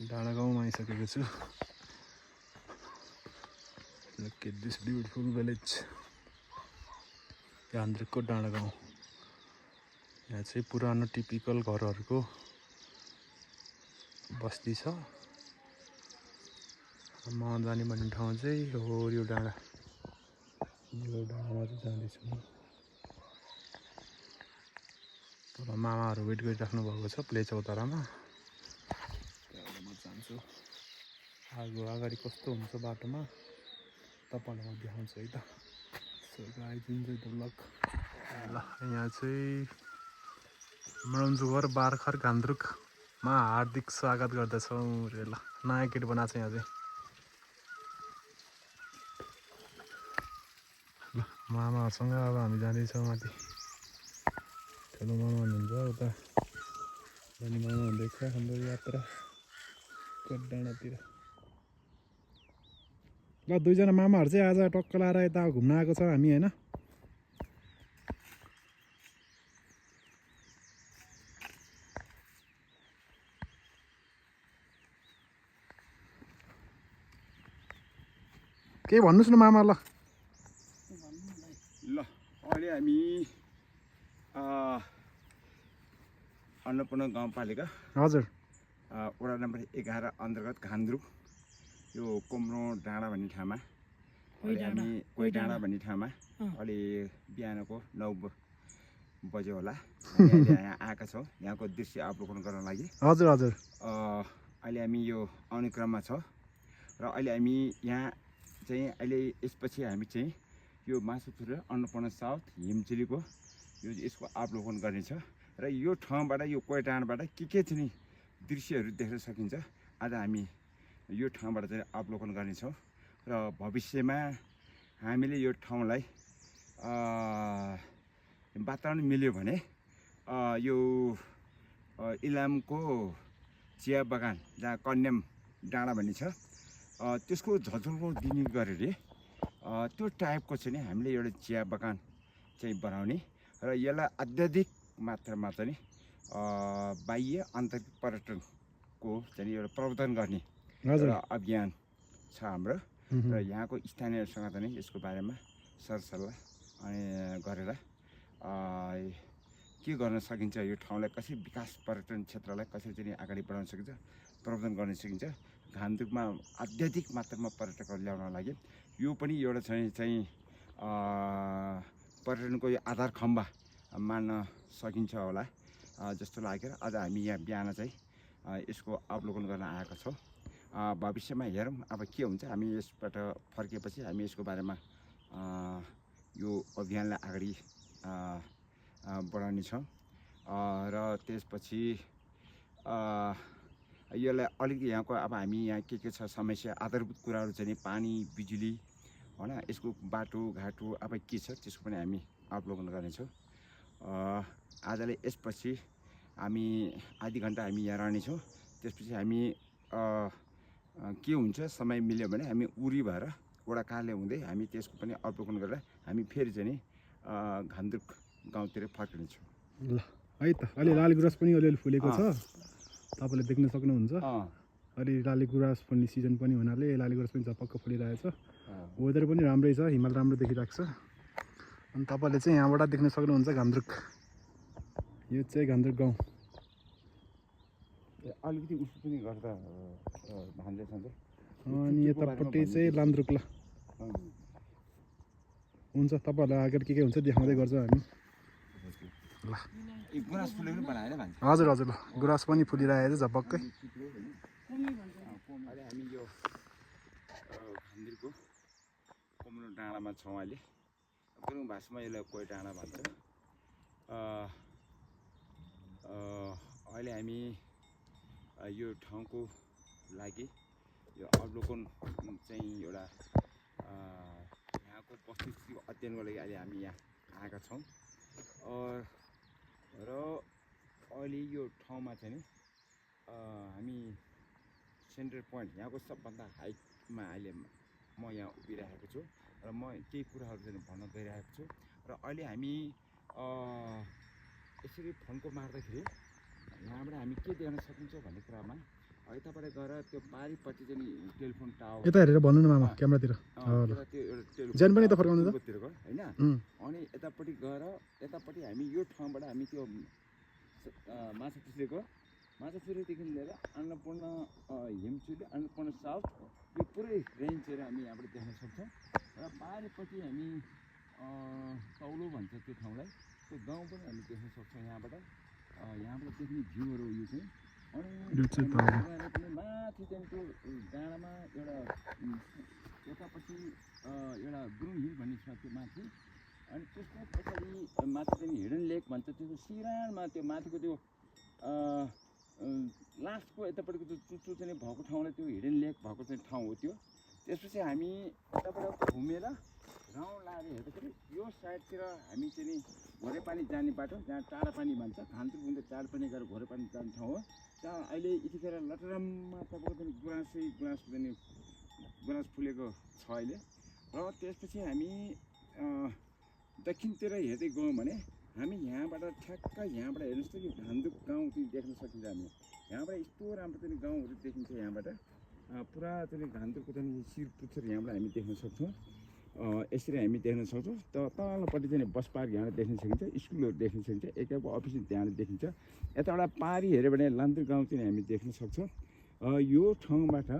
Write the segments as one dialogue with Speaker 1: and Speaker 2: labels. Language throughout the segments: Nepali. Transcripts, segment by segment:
Speaker 1: डाँडा गाउँमा आइसकेको छु। Look at this beautiful village. गान्द्रुकको डाँडा गाउँ। यहाँ चाहिँ पुरानो टिपिकल घरहरूको बस्ती छ। म जाने भन्ने ठाउँ चाहिँ हो यो डाँडा। यो डाँडामा चाहिँ जाँदैछु म। तर मामाहरू वेट गरिराख्नु भएको छ प्ले चौतारामा। म जान्छु। आगो अगाडि कस्तो हुन्छ बाटोमा तपाईहरुलाई म देखाउँछु है त। So guys enjoy the vlog. ल यहाँ चाहिँ मरन्जुघर बारखर गान्द्रुकमा हार्दिक स्वागत गर्दछौँ रे। ल नयाँ गेट बनाएको छ यहाँ चाहिँ। ल मामाहरूसँग अब हामी जाँदैछौँ माथि। ठुलो मामा हुनुहुन्छ उता अनि मामा हुँदैछ हाम्रो यात्रा कोटडाँडातिर। ल दुईजना मामाहरू चाहिँ आज टक्क लाएर यता घुम्न आएको छ हामी हैन। के भन्नुस् न मामा। ल
Speaker 2: ल अहिले हामी अन्नपूर्ण गाउँपालिका
Speaker 1: हजुर
Speaker 2: वडा नम्बर 11 अन्तर्गत घान्द्रुक यो कोम्रो डाँडा भन्ने ठाउँमा अहिले हामी कोही डाँडा भन्ने ठाउँमा अलि बिहानको 9 बजे होला हामी यहाँ आएका छौँ यहाँको दृश्य अवलोकन गर्न लागि।
Speaker 1: हजुर हजुर
Speaker 2: अहिले हामी यो अनुक्रममा छ र अहिले हामी यहाँ चाहिँ अहिले यसपछि हामी चाहिँ यो मासुथुर अन्नपूर्ण साउथ हिमचिलीको यो यसको अवलोकन गर्नेछ र यो ठाउँबाट यो कोही डाँडाबाट के चाहिँ दृश्यहरू देख्न सकिन्छ आज हामी यो ठाउँबाट चाहिँ अवलोकन गर्नेछौँ र भविष्यमा हामीले यो ठाउँलाई वातावरण मिल्यो भने यो इलामको चिया बगान जहाँ कन्याम डाँडा भन्ने छ त्यसको झलझलको दिने गरेर त्यो टाइपको चाहिँ नि हामीले एउटा चिया बगान चाहिँ बनाउने र यसलाई अत्याधिक मात्रामा चाहिँ बाह्य आन्तरिक पर्यटनको चाहिँ एउटा प्रवर्धन गर्ने एउटा अभियान छ हाम्रो र यहाँको स्थानीयसँग चाहिँ यसको बारेमा सरसल्लाह अनि गरेर के गर्न सकिन्छ यो ठाउँलाई कसरी विकास पर्यटन क्षेत्रलाई कसरी चाहिँ अगाडि बढाउन सकिन्छ प्रवर्धन गर्न सकिन्छ घान्द्रुकमा अत्याधिक मात्रामा पर्यटकहरू ल्याउन लागि यो पनि एउटा चाहिँ पर्यटनको यो आधार खम्बा मान्न सकिन्छ होला जस्तो लागेर आज हामी यहाँ बिहान चाहिँ यसको अवलोकन गर्न आएका छौँ। भविष्यमा हेरौँ अब के हुन्छ हामी यसबाट फर्केपछि हामी यसको बारेमा यो अभियानलाई अगाडि बढाउनेछौँ र त्यसपछि यसलाई अलिकति यहाँको अब हामी यहाँ के छ समस्या आधारभूत कुराहरू चाहिँ पानी बिजुली होइन यसको बाटोघाटो अब के छ त्यसको पनि हामी अवलोकन गर्नेछौँ। आजले यसपछि हामी आधी घन्टा हामी यहाँ रहनेछौँ त्यसपछि हामी के हुन्छ समय मिल्यो भने हामी उरी भएर वडा कार्यालय हुँदै हामी त्यसको पनि अवलोकन गरेर हामी फेरि चाहिँ घान्द्रुक गाउँतिर फर्किनेछौँ। ल
Speaker 1: है त अहिले लाली गुराँस पनि अलिअलि फुलेको छ तपाईँले देख्न सक्नुहुन्छ। अहिले लाली गुराँस फुल्ने सिजन पनि हुनाले लाली गुराँस पनि झपक्क फुलिरहेछ। वेदर पनि राम्रै छ हिमाल राम्रो देखिरहेको छ अनि तपाईँले चाहिँ यहाँबाट देख्न सक्नुहुन्छ घान्द्रुक। यो चाहिँ घान्द्रुक गाउँ
Speaker 2: अलिकति उसो पनि गर्दा भान्जा छ
Speaker 1: अनि यतापट्टि चाहिँ लान्द्रुक। ल हुन्छ तपाईँहरूलाई अगाडि के हुन्छ देखाउँदै गर्छ हामी। ल हजुर हजुर ल गुराँस पनि फुलिरहेको छ झपक्कै।
Speaker 2: अहिले हामी यो घान्द्रुकको कोम्रो डाँडामा छौँ अहिले गुरुङ भाषामा यसलाई कोही डाँडा भन्छ। अहिले हामी यो ठाउँको लागि यो अवलोकन चाहिँ एउटा यहाँको परिस्थितिको अध्ययनको लागि अहिले हामी यहाँ आएका छौँ र अहिले यो ठाउँमा चाहिँ नि हामी सेन्टर पोइन्ट यहाँको सबभन्दा हाइटमा अहिले म यहाँ उभिरहेको छु र म केही कुराहरू चाहिँ भन्न गइरहेको छु र अहिले हामी यसरी फोनको मार्दाखेरि यहाँबाट हामी के देख्न सकिन्छ भन्ने कुरामा यताबाट गएर त्यो पारिपट्टि चाहिँ टेलिफोन टावर
Speaker 1: यता हेरेर भन्नु न मामा क्यामेरातिर ज्यान पनि त फर्काउनु त
Speaker 2: होइन अनि यतापट्टि गएर यतापट्टि हामी यो ठाउँबाट हामी त्यो माछाचुरेदेखि लिएर अन्नपूर्ण हिमचुली अन्नपूर्ण साउथ यो पुरै रेन्जहरू हामी यहाँबाट देख्न सक्छौँ र पारिपट्टि हामी तौलो भन्छ त्यो ठाउँलाई त्यो गाउँ पनि हामी देख्न सक्छौँ यहाँबाट देख्ने भ्यूहरू यो चाहिँ अनि पनि माथि चाहिँ त्यो डाँडामा एउटा यतापट्टि एउटा गुरुङ हिल भन्ने छ त्यो माथि अनि त्यसको पछाडि माथि चाहिँ हिडन लेक भन्छ त्यो सिरानमा त्यो माथिको त्यो लास्टको यतापट्टिको त्यो चुच्चो चाहिँ भएको ठाउँलाई त्यो हिडन लेक भएको चाहिँ ठाउँ हो त्यो त्यसपछि हामी यताबाट घुमेर राउन्ड लाएर हेर्दाखेरि यो साइडतिर हामी चाहिँ घोरेपानी जाने बाटो जहाँ टाढापानी भन्छ खान्चुरभन्दा टाढापानी गएर घोरेपानी जाने ठाउँ हो त्यहाँ अहिले यतिखेर लटरममा तपाईँको चाहिँ गुराँस फुलेको छ अहिले र त्यसपछि हामी दक्षिणतिर हेर्दै गयौँ भने हामी यहाँबाट ठ्याक्क यहाँबाट हेर्नुहोस् त यो घान्दुक गाउँ चाहिँ देख्न सकिन्छ हामी यहाँबाट यस्तो राम्रो चाहिँ गाउँहरू देखिन्छ यहाँबाट पुरा चाहिँ घान्दुकको चाहिँ शिर पुच्छर यहाँबाट हामी देख्न सक्छौँ यसरी हामी देख्न सक्छौँ तलपट्टि चाहिँ बस पार्क यहाँबाट देख्न सकिन्छ स्कुलहरू देख्न सकिन्छ एकैको अफिस त्यहाँबाट देखिन्छ यताबाट पारी हेऱ्यो भने लान्द्री गाउँ चाहिँ हामी देख्न सक्छौँ यो ठाउँबाट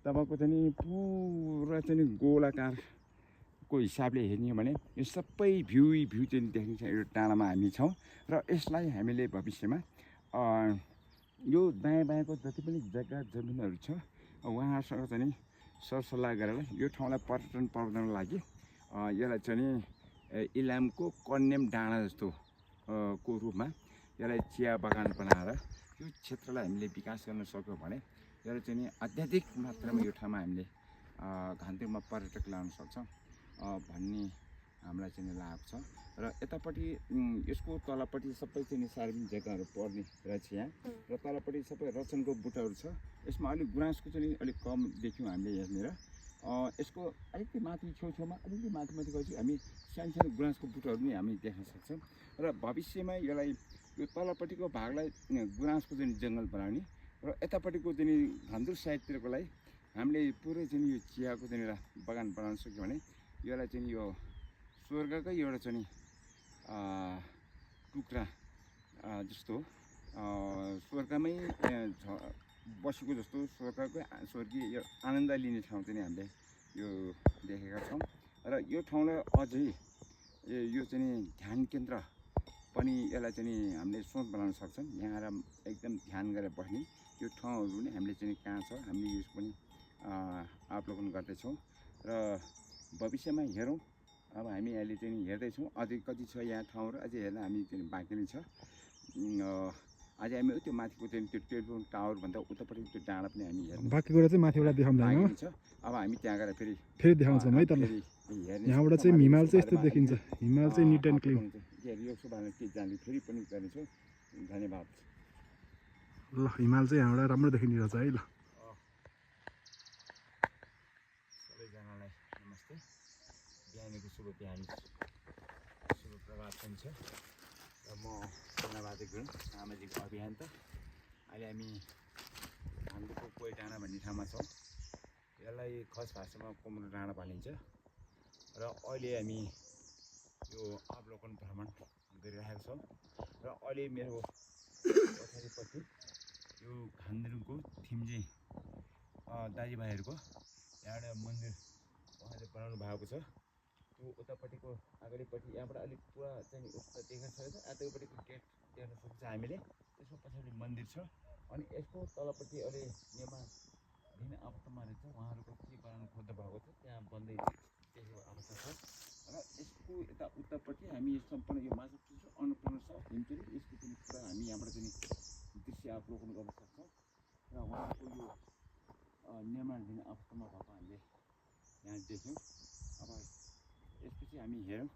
Speaker 2: तपाईँको चाहिँ पुरा चाहिँ गोलाकारको हिसाबले हेर्ने हो भने यो सबै भ्यू चाहिँ देखिन्छ यो डाँडामा हामी छौँ र यसलाई हामीले भविष्यमा यो दायाँ बायाँको जति पनि जग्गा जमिनहरू छ उहाँहरूसँग चाहिँ सरसल्लाह गरेर यो ठाउँलाई पर्यटन प्रवर्धनको लागि यसलाई चाहिँ इलामको कन्याम डाँडा जस्तो को रूपमा यसलाई चिया बगान बनाएर यो क्षेत्रलाई हामीले विकास गर्न सक्यौँ भने यसलाई चाहिँ अत्याधिक मात्रामा यो ठाउँमा हामीले घान्दुकमा पर्यटक ल्याउन सक्छौँ भन्ने हामीलाई चाहिँ लागेको छ र यतापट्टि यसको तलपट्टि सबै चाहिँ सार्वजनिक जग्गाहरू पर्ने रहेछ यहाँ र तलपट्टि सबै रचनको बुटाहरू छ यसमा अलिक गुराँसको चाहिँ अलिक कम देख्यौँ हामीले यहाँनिर यसको अलिकति माथि छेउछेउमा अलिकति माथि गएपछि हामी सानो सानो गुराँसको बुटाहरू पनि हामी देख्न सक्छौँ र भविष्यमा यसलाई यो तलपट्टिको भागलाई गुराँसको चाहिँ जङ्गल बनाउने र यतापट्टिको चाहिँ घान्दुक साइडतिरकोलाई हामीले पुरै चाहिँ यो चियाको चाहिँ बगान बनाउन सक्यो भने यसलाई चाहिँ यो स्वर्गकै एउटा चाहिँ टुक्रा जस्तो स्वर्गमै बसेको जस्तो स्वर्गीय आनन्द लिने ठाउँ चाहिँ हामीले यो देखेका छौँ र यो ठाउँलाई अझै यो चाहिँ ध्यान केन्द्र पनि यसलाई चाहिँ हामीले सोच बनाउन सक्छौँ यहाँ आएर एकदम ध्यान गरेर बस्ने यो ठाउँहरू पनि हामीले चाहिँ कहाँ छ हामीले यसको पनि अवलोकन गर्दैछौँ र भविष्यमा हेरौँ अब हामी अहिले चाहिँ हेर्दैछौँ अझै कति छ यहाँ ठाउँहरू अझै हेर्न हामी चाहिँ बाँकी नै छ अझै हामी त्यो माथिको चाहिँ त्यो टेलिफोन टावर भन्दा उतापट्टि त्यो डाँडा पनि हामी हेर्नु
Speaker 1: बाँकी कुरा चाहिँ माथिबाट देखाउँदैन
Speaker 2: छ अब हामी त्यहाँ गएर फेरि
Speaker 1: देखाउँछौँ है त यहाँबाट चाहिँ हिमाल चाहिँ यस्तो देखिन्छ हिमाल चाहिँ निट एन्ड क्लिन
Speaker 2: यसो बारेमा के जान्ने फेरि पनि गर्नेछौँ धन्यवाद
Speaker 1: ल हिमाल चाहिँ यहाँबाट राम्रो देखिने रहेछ है ल
Speaker 2: सबैजनालाई नमस्ते बिहानीको शुभ बिहान शुभ प्रभात पनि छ र म सोनाबहादुर गुरुङ सामाजिक अभियन्ता अहिले हामी घान्दुकको कोही डाँडा भन्ने ठाउँमा छौँ यसलाई खस भाषामा कोमल डाँडा भनिन्छ र अहिले हामी यो अवलोकन भ्रमण गरिरहेका छौँ र अहिले मेरो पछाडिपट्टि यो घान्दुकको थिम्जे दाजुभाइहरूको एउटा मन्दिर उहाँले बनाउनु भएको छ त्यो उतापट्टिको अगाडिपट्टि यहाँबाट अलिक पुरा चाहिँ उता देख्न सकिन्छ आतापट्टिको गेट देख्न सक्छ हामीले त्यसको पछाडि मन्दिर छ अनि यसको तलपट्टि अहिले निर्माणाधीन अवस्थामा रहेछ उहाँहरूको के बनाउनु खोज्नु भएको छ त्यहाँ बन्दै देखेको अवस्था छ र यसको यता उतापट्टि हामी सम्पूर्ण यो माछाचुर अन्नपूर्ण छ हिमचुली यसको पनि पुरा हामी यहाँबाट चाहिँ दृश्य अवलोकन गर्न सक्छौँ र उहाँको यो निर्माणाधीन अवस्थामा भएको हामीले यहाँ देख्यौँ अब यसपछि हामी हेरौँ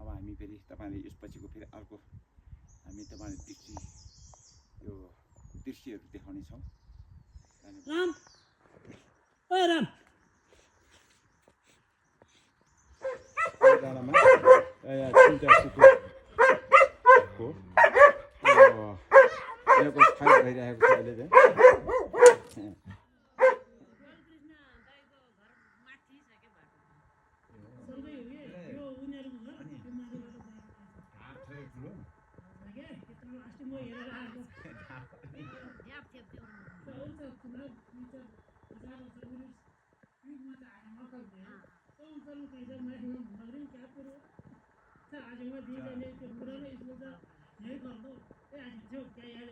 Speaker 2: अब हामी फेरि तपाईँले यसपछिको फेरि अर्को हामी तपाईँलाई यो दृश्यहरू देखाउनेछौँ
Speaker 3: राम ओ राम
Speaker 2: डाँडामा तिनवटा कुकुरको फाइट भइरहेको छ अहिले चाहिँ ठुलो
Speaker 3: क्या त्यत्रो अस्ति म हेरेर आएको हुन्छ ठुलो मिटर 1000 मिनट प्लिजमा त आएर मक्कल थियो चौचल्नु पैसा मैले नगरी क्या कुरो आज मैं दी जाने के पूरा नहीं इसमें तो यही कर दो ये आज जो क्या यार